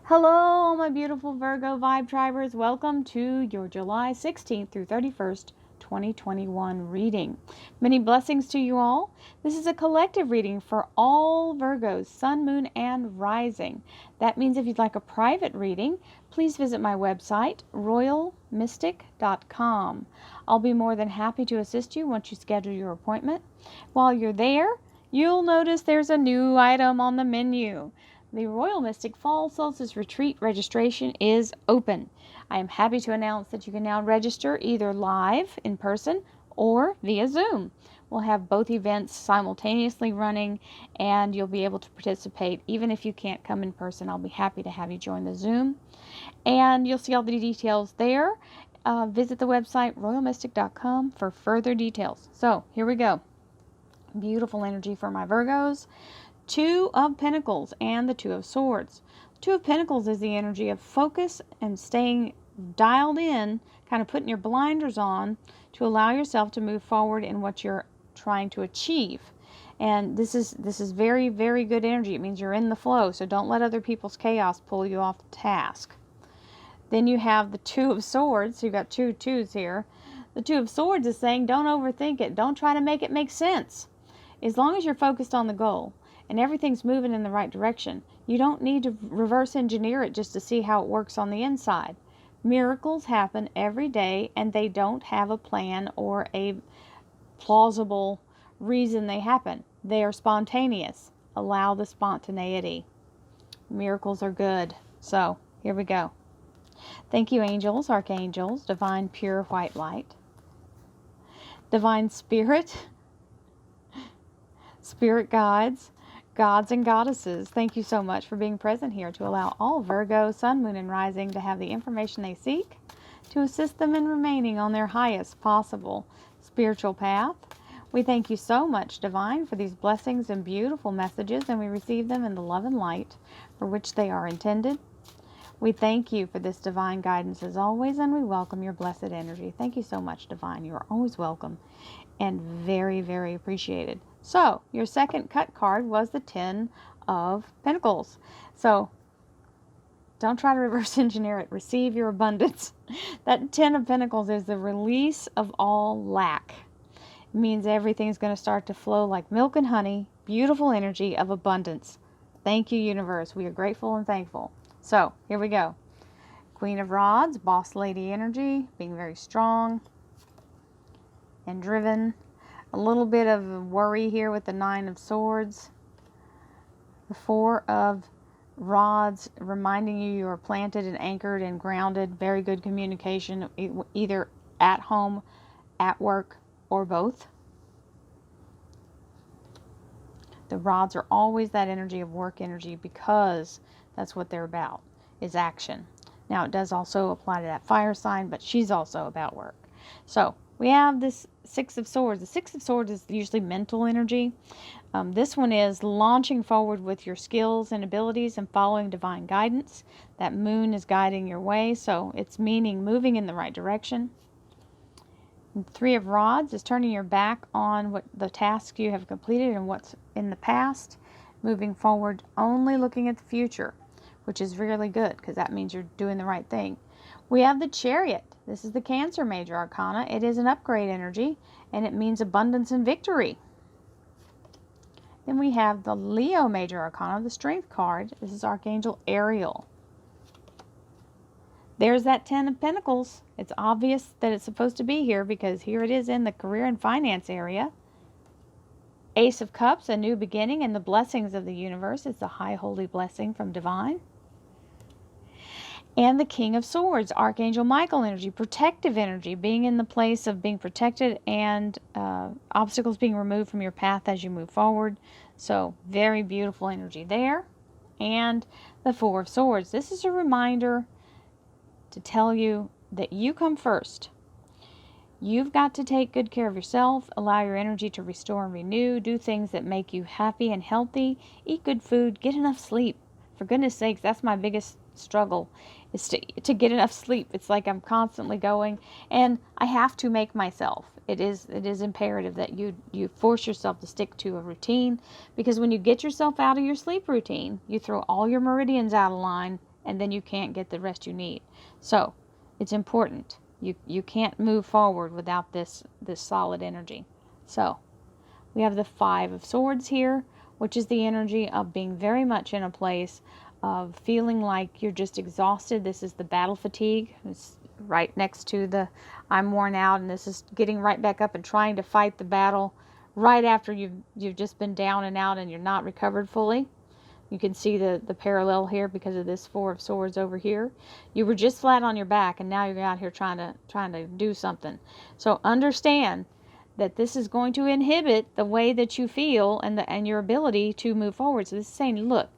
Hello, my beautiful Virgo Vibe Tribers. Welcome to your July 16th through 31st, 2021 reading. Many blessings to you all. This is a collective reading for all Virgos, Sun, Moon, and Rising. That means if you'd like a private reading, please visit my website, royalmystic.com. I'll be more than happy to assist you once you schedule your appointment. While you're there, you'll notice there's a new item on the menu. The Royal Mystic Fall Solstice Retreat registration is open. I am happy to announce that you can now register either live in person or via Zoom. We'll have both events simultaneously running and you'll be able to participate. Even if you can't come in person, I'll be happy to have you join the Zoom. And you'll see all the details there. Visit the website royalmystic.com for further details. So here we go. Beautiful energy for my Virgos. Two of Pentacles and the Two of Swords. Two of Pentacles is the energy of focus and staying dialed in, kind of putting your blinders on to allow yourself to move forward in what you're trying to achieve. And this is very, very good energy. It means you're in the flow, so don't let other people's chaos pull you off the task. Then you have the Two of Swords. So you've got two twos here. The Two of Swords is saying don't overthink it. Don't try to make it make sense. As long as you're focused on the goal and everything's moving in the right direction, you don't need to reverse engineer it just to see how it works on the inside. Miracles happen every day and they don't have a plan or a plausible reason they happen. They are spontaneous. Allow the spontaneity. Miracles are good. So here we go. Thank you, angels, archangels, divine pure white light, divine spirit, spirit guides, gods and goddesses. Thank you so much for being present here to allow all Virgo, Sun, Moon, and Rising to have the information they seek to assist them in remaining on their highest possible spiritual path. We thank you so much, Divine, for these blessings and beautiful messages, and we receive them in the love and light for which they are intended. We thank you for this divine guidance as always, and we welcome your blessed energy. Thank you so much, Divine. You are always welcome and very, very appreciated. So, your second cut card was the Ten of Pentacles. So, don't try to reverse engineer it. Receive your abundance. That Ten of Pentacles is the release of all lack. It means everything's going to start to flow like milk and honey. Beautiful energy of abundance. Thank you, universe. We are grateful and thankful. So, here we go. Queen of Rods, boss lady energy, being very strong and driven. A little bit of worry here with the Nine of Swords. The Four of Rods, reminding you are planted and anchored and grounded. Very good communication, either at home, at work, or both. The rods are always that energy of work energy because that's what they're about, is action. Now, it does also apply to that fire sign, but she's also about work. So, we have this Six of Swords. The Six of Swords is usually mental energy. This one is launching forward with your skills and abilities and following divine guidance. That moon is guiding your way, so it's meaning moving in the right direction. And Three of Rods is turning your back on what the tasks you have completed and what's in the past. Moving forward, only looking at the future, which is really good because that means you're doing the right thing. We have the Chariot. This is the Cancer Major Arcana. It is an upgrade energy, and it means abundance and victory. Then we have the Leo Major Arcana, the Strength card. This is Archangel Ariel. There's that Ten of Pentacles. It's obvious that it's supposed to be here because here it is in the career and finance area. Ace of Cups, a new beginning, and the blessings of the universe. It's a high holy blessing from Divine. And the King of Swords, Archangel Michael energy, protective energy, being in the place of being protected and obstacles being removed from your path as you move forward. So, very beautiful energy there. And the Four of Swords. This is a reminder to tell you that you come first. You've got to take good care of yourself, allow your energy to restore and renew, do things that make you happy and healthy, eat good food, get enough sleep. For goodness sakes, that's my biggest struggle, is to get enough sleep. It's like I'm constantly going, and I have to make myself. It is imperative that you force yourself to stick to a routine, because when you get yourself out of your sleep routine, you throw all your meridians out of line and then you can't get the rest you need. So it's important. You can't move forward without this solid energy. So we have the Five of Swords here, which is the energy of being very much in a place of feeling like you're just exhausted. This is the battle fatigue. It's right next to the I'm worn out, and this is getting right back up and trying to fight the battle right after you've just been down and out and you're not recovered fully. You can see the parallel here because of this Four of Swords over here. You were just flat on your back, and now you're out here trying to do something. So understand that this is going to inhibit the way that you feel and your ability to move forward. So this is saying, look,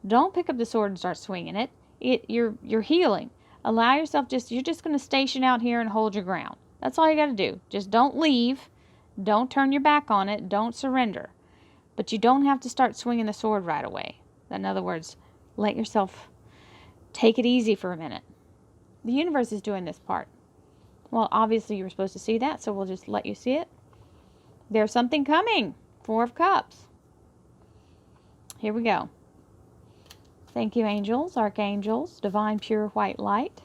don't pick up the sword and start swinging it. You're healing. Allow yourself, you're just going to station out here and hold your ground. That's all you got to do. Just don't leave. Don't turn your back on it. Don't surrender. But you don't have to start swinging the sword right away. In other words, let yourself take it easy for a minute. The universe is doing this part. Well, obviously you were supposed to see that, so we'll just let you see it. There's something coming. Four of Cups. Here we go. Thank you, angels, archangels, divine pure white light,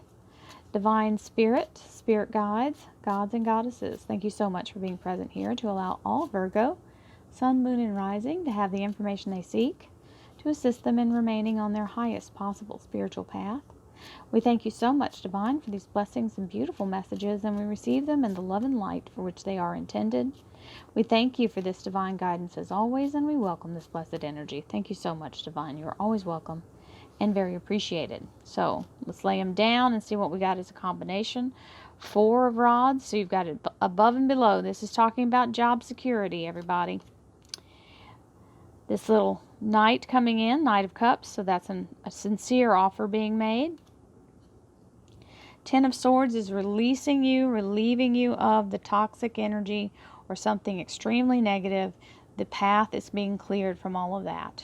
divine spirit, spirit guides, gods and goddesses. Thank you so much for being present here to allow all Virgo, sun, moon, and rising to have the information they seek to assist them in remaining on their highest possible spiritual path. We thank you so much, Divine, for these blessings and beautiful messages, and we receive them in the love and light for which they are intended. We thank you for this divine guidance as always, and we welcome this blessed energy. Thank you so much, Divine. You are always welcome and very appreciated. So let's lay them down and see what we got as a combination. Four of Rods, so you've got it above and below. This is talking about job security, everybody. This little Knight coming in, Knight of Cups, so that's a sincere offer being made. Ten of Swords is releasing you, relieving you of the toxic energy or something extremely negative. The path is being cleared from all of that.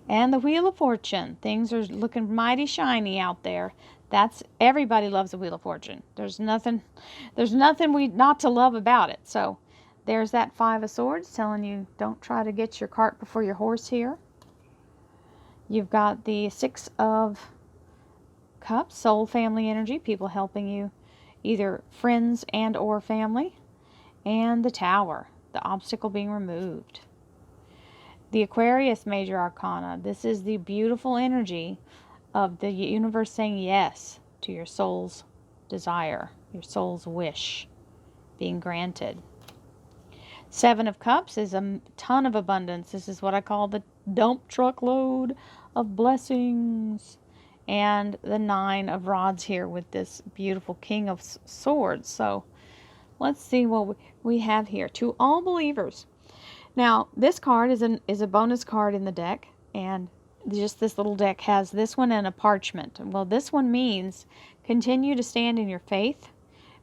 And the Wheel of Fortune. Things are looking mighty shiny out there. Everybody loves the Wheel of Fortune. There's nothing not to love about it. So there's that Five of Swords telling you don't try to get your cart before your horse here. You've got the Six of Cups, soul family energy, people helping you, either friends and or family. And the Tower, the obstacle being removed. The Aquarius major arcana, this is the beautiful energy of the universe saying yes to your soul's desire, your soul's wish being granted. Seven of Cups is a ton of abundance. This is what I call the dump truck load of blessings. And the Nine of Rods here with this beautiful King of Swords. So let's see what we have here. To all believers. Now, this card is a bonus card in the deck. And just this little deck has this one and a parchment. Well, this one means continue to stand in your faith.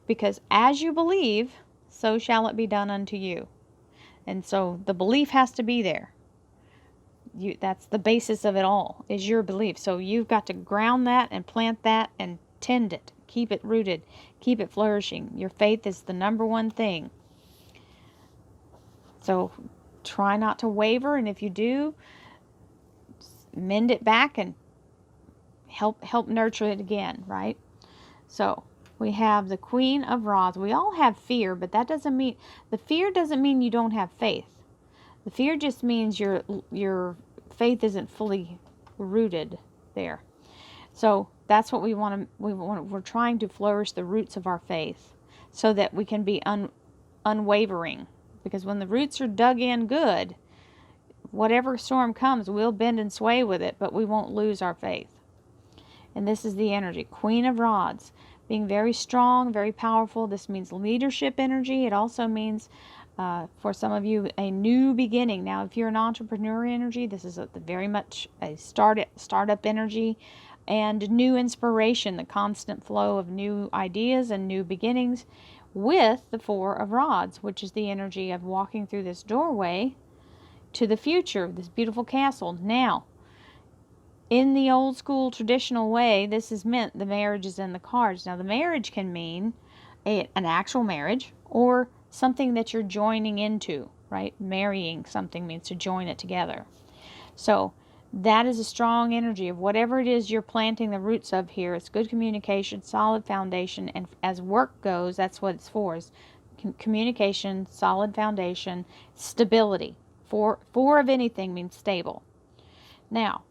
Because as you believe, so shall it be done unto you. And so the belief has to be there. That's the basis of it all, is your belief. So you've got to ground that and plant that and tend it. Keep it rooted. Keep it flourishing. Your faith is the number one thing. So try not to waver. And if you do, mend it back and help nurture it again, right? So we have the Queen of Rods. We all have fear, but that doesn't mean, the fear doesn't mean you don't have faith. The fear just means your faith isn't fully rooted there. So that's what we're trying to flourish the roots of our faith so that we can be unwavering. Because when the roots are dug in good, whatever storm comes, we'll bend and sway with it, but we won't lose our faith. And this is the energy, Queen of Rods, being very strong, very powerful. This means leadership energy. It also means, for some of you, a new beginning. Now, if you're an entrepreneur energy, this is very much a startup energy and new inspiration, the constant flow of new ideas and new beginnings with the Four of Rods, which is the energy of walking through this doorway to the future, this beautiful castle. Now, in the old school traditional way, this is meant the marriage is in the cards. Now, the marriage can mean an actual marriage or something that you're joining into, right? Marrying something means to join it together. So That is a strong energy of whatever it is you're planting the roots of here. It's good communication, solid foundation, and as work goes, that's what it's for, is communication, solid foundation, stability. Four of anything means stable. Now,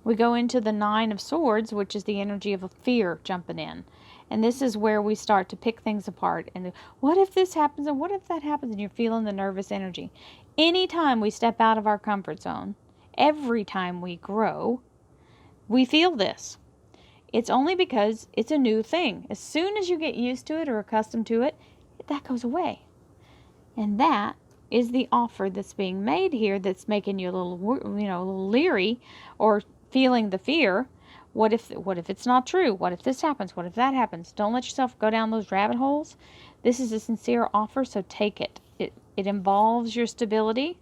we go into the Nine of Swords, which is the energy of a fear jumping in. And this is where we start to pick things apart. And what if this happens? And what if that happens? And you're feeling the nervous energy. Anytime we step out of our comfort zone, every time we grow, we feel this. It's only because it's a new thing. As soon as you get used to it or accustomed to it, that goes away. And that is the offer that's being made here that's making you a little leery or feeling the fear. What if it's not true? What if this happens? What if that happens? Don't let yourself go down those rabbit holes. This is a sincere offer, so take it. It involves your stability.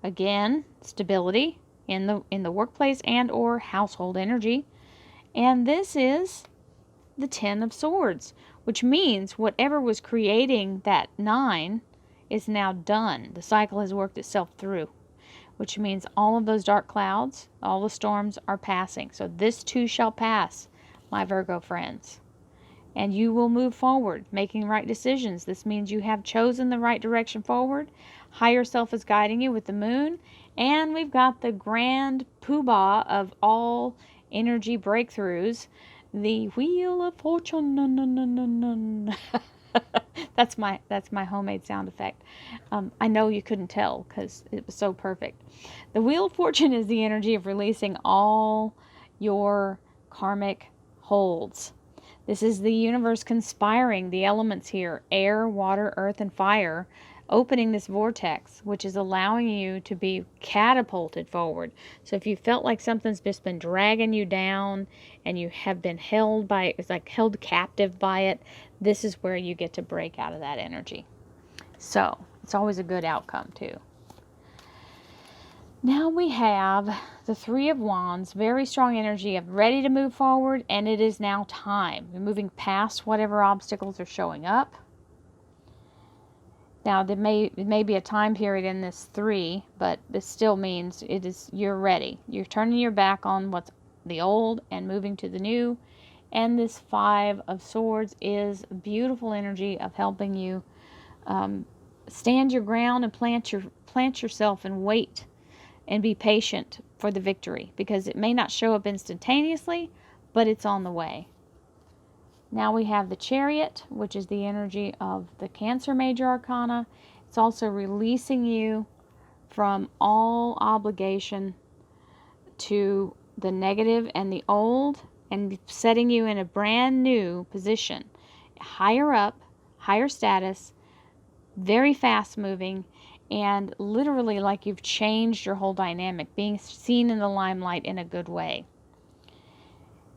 Again, stability in the workplace and or household energy. And this is the Ten of Swords, which means whatever was creating that 9 is now done. The cycle has worked itself through, which means all of those dark clouds, all the storms are passing. So this too shall pass, my Virgo friends. And you will move forward, making right decisions. This means you have chosen the right direction forward. Higher self is guiding you with the moon. And we've got the grand poobah of all energy breakthroughs, the Wheel of Fortune. That's my homemade sound effect. I know you couldn't tell because it was so perfect. The Wheel of Fortune is the energy of releasing all your karmic holds. This is the universe conspiring, the elements here, air, water, earth, and fire, opening this vortex, which is allowing you to be catapulted forward. So if you felt like something's just been dragging you down and you have been held by it, it's like held captive by it, this is where you get to break out of that energy. So it's always a good outcome too. Now we have the Three of Wands, very strong energy of ready to move forward, and it is now time. You're moving past whatever obstacles are showing up. Now, it may be a time period in this 3, but this still means you're ready. You're turning your back on what's the old and moving to the new. And this 5 of Swords is beautiful energy of helping you stand your ground and plant yourself and wait and be patient for the victory, because it may not show up instantaneously, but it's on the way. Now we have the Chariot, which is the energy of the Cancer Major Arcana. It's also releasing you from all obligation to the negative and the old, and setting you in a brand new position. Higher up, higher status, very fast moving, and literally like you've changed your whole dynamic, being seen in the limelight in a good way.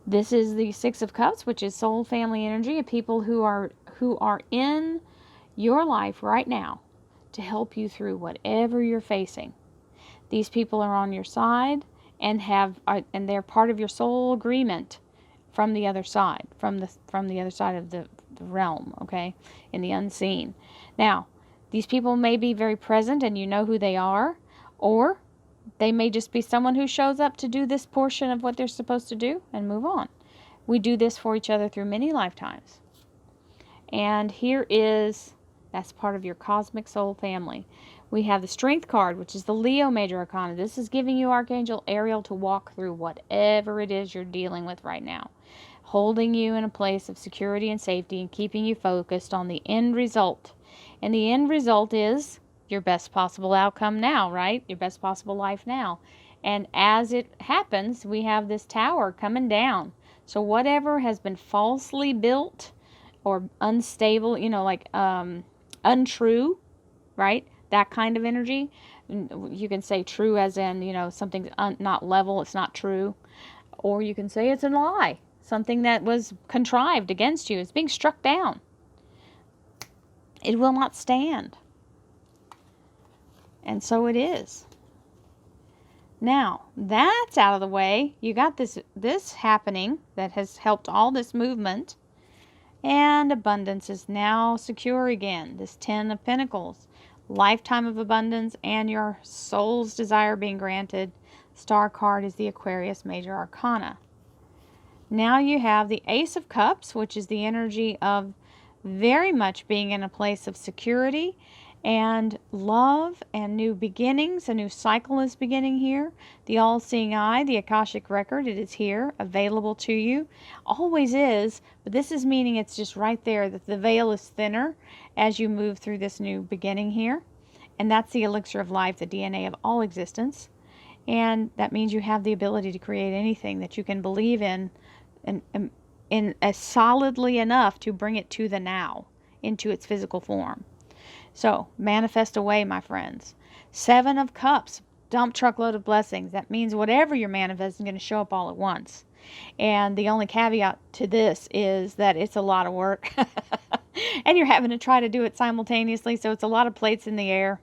This is the Six of Cups, which is soul family energy of people who are in your life right now to help you through whatever you're facing. These people are on your side and they're part of your soul agreement from the other side, from the other side of the realm, okay, in the unseen. Now, these people may be very present and you know who they are, or they may just be someone who shows up to do this portion of what they're supposed to do and move on. We do this for each other through many lifetimes. And that's part of your cosmic soul family. We have the Strength card, which is the Leo Major Arcana. This is giving you Archangel Ariel to walk through whatever it is you're dealing with right now, holding you in a place of security and safety and keeping you focused on the end result. And the end result is your best possible outcome now, right? Your best possible life now. And as it happens, we have this tower coming down. So whatever has been falsely built or unstable, like untrue, right? That kind of energy. You can say true as in, something's not level, it's not true. Or you can say it's a lie. Something that was contrived against you is being struck down. It will not stand. And so it is. Now, that's out of the way. You got this happening that has helped all this movement. And abundance is now secure again. This 10 of Pentacles. Lifetime of abundance and your soul's desire being granted. Star card is the Aquarius Major Arcana. Now you have the Ace of Cups, which is the energy of very much being in a place of security and love and new beginnings. A new cycle is beginning here. The all-seeing eye, the Akashic record, it is here, available to you. Always is, but this is meaning it's just right there, that the veil is thinner as you move through this new beginning here. And that's the elixir of life, the DNA of all existence. And that means you have the ability to create anything that you can believe in as solidly enough to bring it to the now, into its physical form. So, manifest away, my friends. 7 of Cups, dump truckload of blessings. That means whatever you're manifesting is going to show up all at once. And the only caveat to this is that it's a lot of work. And you're having to try to do it simultaneously, so it's a lot of plates in the air.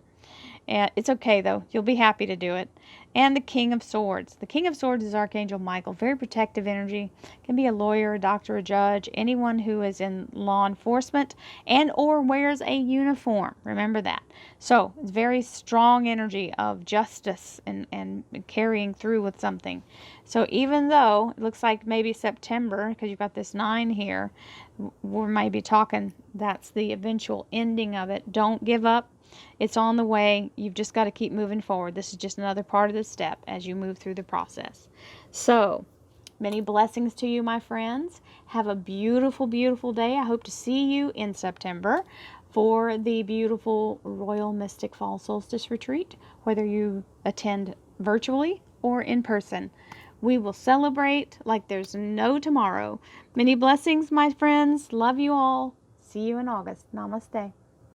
And it's okay, though. You'll be happy to do it. And the King of Swords. The King of Swords is Archangel Michael. Very protective energy. Can be a lawyer, a doctor, a judge, anyone who is in law enforcement and or wears a uniform. Remember that. So, it's very strong energy of justice and carrying through with something. So, even though it looks like maybe September, because you've got this 9 here, we're maybe talking that's the eventual ending of it. Don't give up. It's on the way. You've just got to keep moving forward. This is just another part of the step as you move through the process. So, many blessings to you, my friends. Have a beautiful, beautiful day. I hope to see you in September for the beautiful Royal Mystic Fall Solstice Retreat, whether you attend virtually or in person. We will celebrate like there's no tomorrow. Many blessings, my friends. Love you all. See you in August. Namaste.